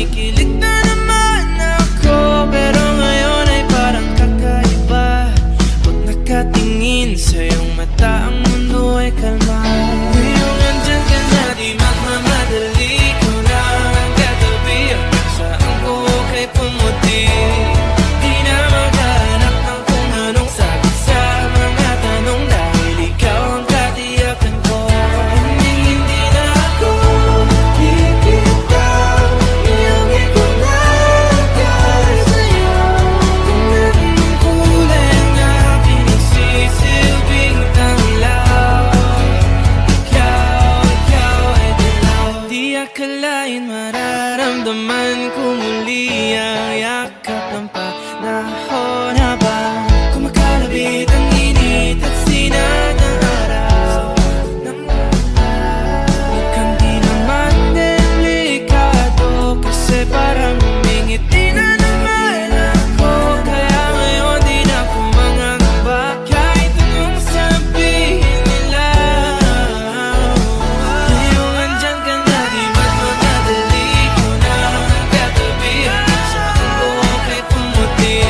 Kinikilig na naman ako, pero ngayon ay parang kakaiba. Pag nakatingin sa iyong mata, ang mundo ay kalma. Ngayong andyan ka na, di magmamadali. Ko na ang katabi, hanggang sa ang buhok ay pumuti. Di na maghanap ng kung anong sagot sa mga tanong, dahil ikaw ang katiyakan ko. Hindi na ako bibitaw, iyong ikunagay sa'yo. Kung anong kulay ang aking nagsisilbing tanglaw, ikaw ay dilaw. Di akalain mararamdaman ko muli ang yakap ng panahon habang kumakalabit ang init at sinag ng araw. Huwag kang di naman delikado, kasi parang humingiti na naman ako. Kaya ngayon di na ako mangangamba, kahit anong sabihin nila. Ngayong andyan ka na, di magmamadali. Ko na ang katabi, hanggang sa ang buhok ay pumuti.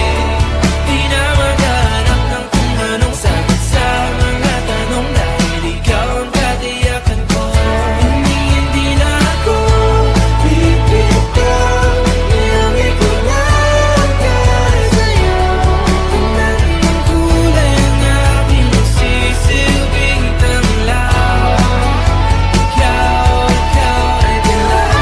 Di na maghanap ng kung anong sagot sa mga tanong, dahil ikaw ang katiyakan ko. Hindi na ako bibitaw, iyong ikunagay sa'yo. Kung anong kulay ang aking nagsisilbing tanglaw, ikaw ay dilaw.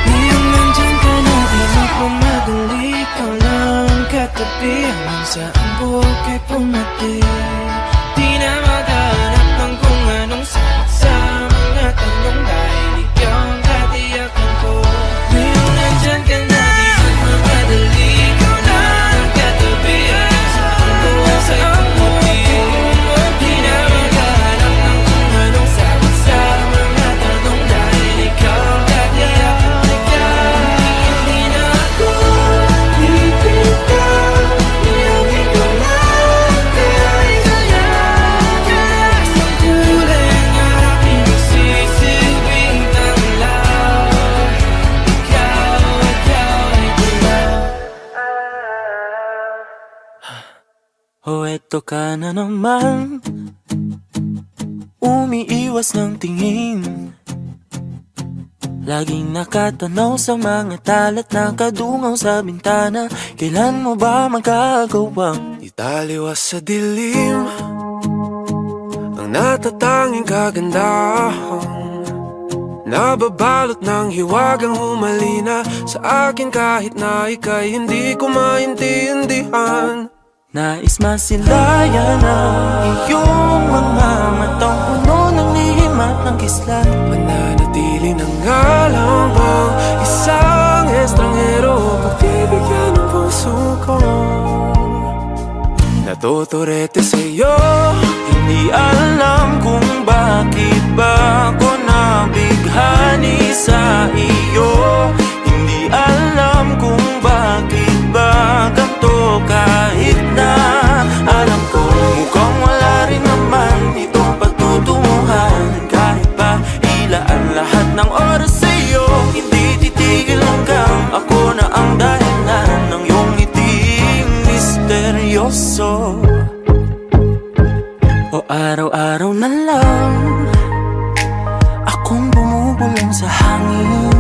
Ngayong nandyan ka na, di magmamadali. Ikaw lang ang katabi, hanggang sa ang buhok ay pumati. Di na maghanap ng kung anong sagot sa mga tanong, dahil ikaw ang katiyakan ko. Ngayong nandyan ka na, di magmamadali. Ikaw lang ang katabi, hanggang sa ang buhok ay pumati. Di na maghanap ng kung anong sagot sa mga tanong, dahil ikaw ang katiyakan ko. Hindi na ako bibitaw, iyong ikunagay sa'yo. Kahit ang kulay ang aking nagsisilbing tanglaw, ikaw ay dilaw. Oh, eto ka na naman, umiiwas ng tingin. Laging nakatanaw sa mga talat na kadungaw sa bintana. Kailan mo ba magagawang Italiwas sa dilim ang natatanging kagandahan, nababalot ng hiwagang humalina sa akin, kahit na ika'y hindi ko maintindihan. nais masilayan ang iyong mga matang puno ng lihim at ng kislat? Mananatili na nga lang bang isang estranghero, pagbibigyan ng puso ko? Natuturete sa'yo, Hindi alam kung bakit ba ako nabighani sa iyo. Hindi alam kung bakit ba ganito, kahit na alam ko mukhang wala rin naman itong pagtutunguhan. Kahit pa ilaan lahat ng oras sa iyo, hindi titigil hanggang ako na ang dahilan ng iyong ngiting misteryoso. O araw-araw na lang akong bumubulong sa hangin.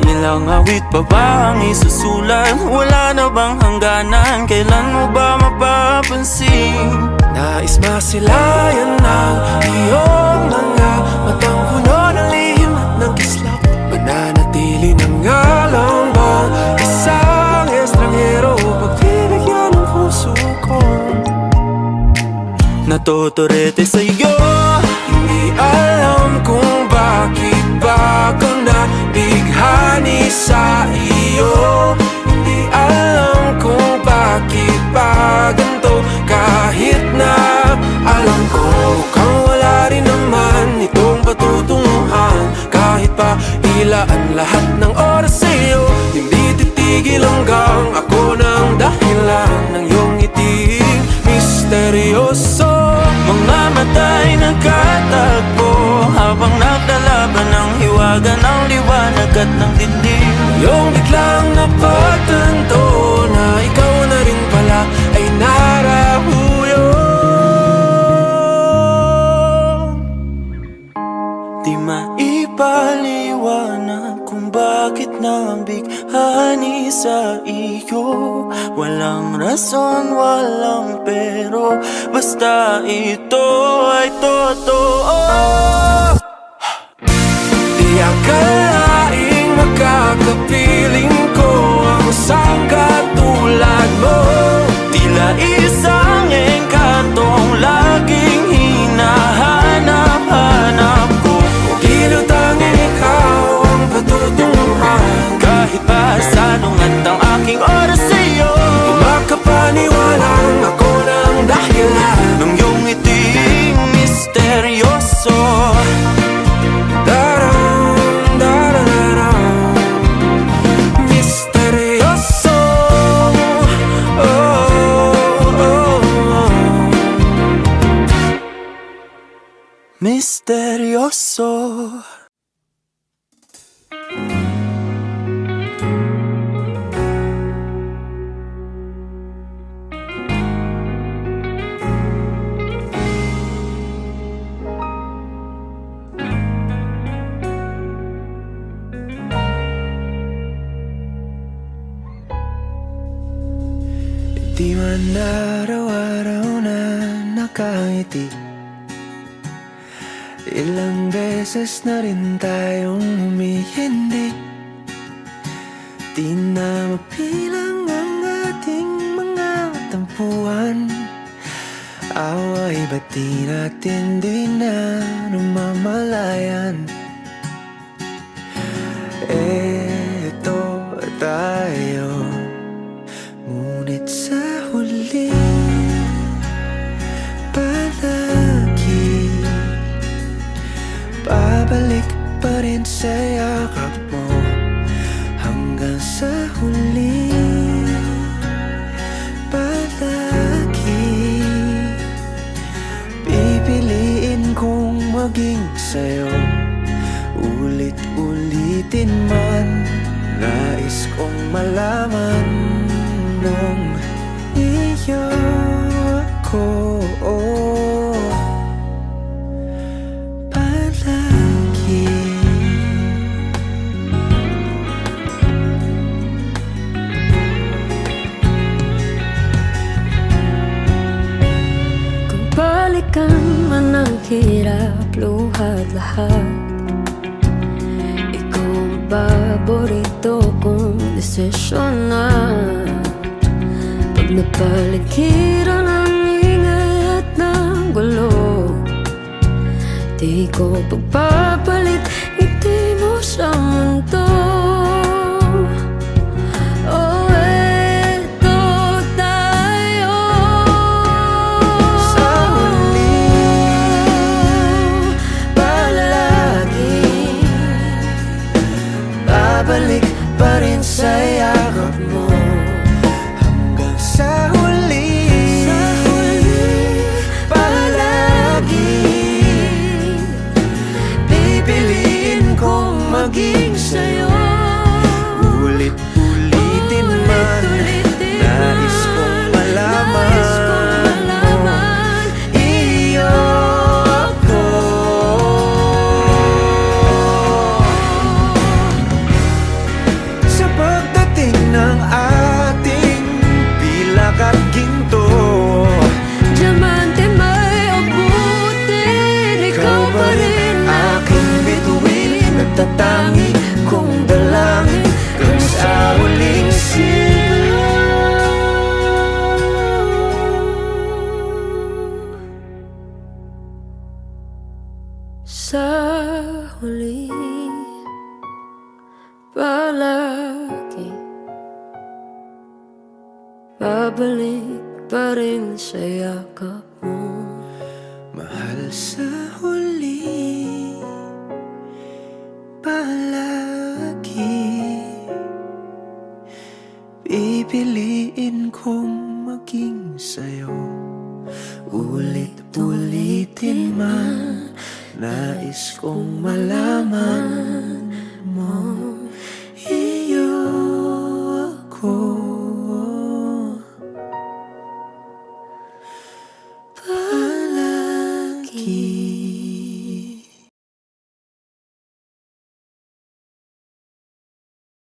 Ilang awit pa ba ang isusulat? Wala na bang hangganan? Kailan mo ba mapapansin? nais masilayan ng iyong mga matang puno ng lihim at ng kislap. Mananatili na nga lang bang isang estranghero, pagbibigyan ng puso ko? Natuturete sa'yo, Hindi alam kung bakit ba ako nabighani sa iyo. Hindi alam kung bakit ba ganito, kahit na alam ko mukhang wala rin naman itong patutunguhan. Kahit pa ilaan lahat ng oras sa'yo, hindi titigil hanggang bigat ng dinding. Yung biglang napatanto na ikaw na rin pala ay narahuyong. Di maipaliwanag kung bakit nabighani sa iyo. Walang rason, walang pero, basta ito ay totoo. Di akalaing makakapiling ko ang isang katulad mo. Tila isang engkantong laging hinahanap-hanap ko. Tila tanging ikaw ang patutunguhan. Kahit pa sanungat ang aking oras sa'yo, Di makapaniwalang ako ng dahilan nung iyong ngiting misteryoso. Darang, dararang, misteryoso. Oh, oh, oh. Misteryoso. Di man araw-araw na nakangiti. Ilang beses na rin tayong humihindi. Di na mapilang ang ating mga tampuhan. Away ba't di natin di na namamalayan? Eto tayo, ngunit sa huli palagi babalik pa rin sa yakap mo. Hanggang sa huli palagi pipiliin kong maging sa'yo. Ulit-ulitin man, nais kong malaman mong iyo ako palagi. Kung balikan man ang hirap, luha at lahat, ikaw ang paborito kong desisyon na. Pag napaligiran ang ingay at ng gulo, di ko pagpapalit ngiti mo sa mundo. Oh, eto tayo Sa huli palagi, babalik pa rin sa yakap mo. Hanggang sa huli palagi pipiliin kong maging sa'yo. Ulit-ulitin man, nais kong malaman iyo ako. Sa pagdating ng ating pilak at ginto, diamante may abutin, ikaw pa rin aking bituin, nagtatangi kong dalangin kung sa huling sa huli palagi babalik pa rin sa yakap mo. mahal. Sa huli palagi pipiliin kong maging sa'yo. Ulit-ulitin man, nais kong malaman mo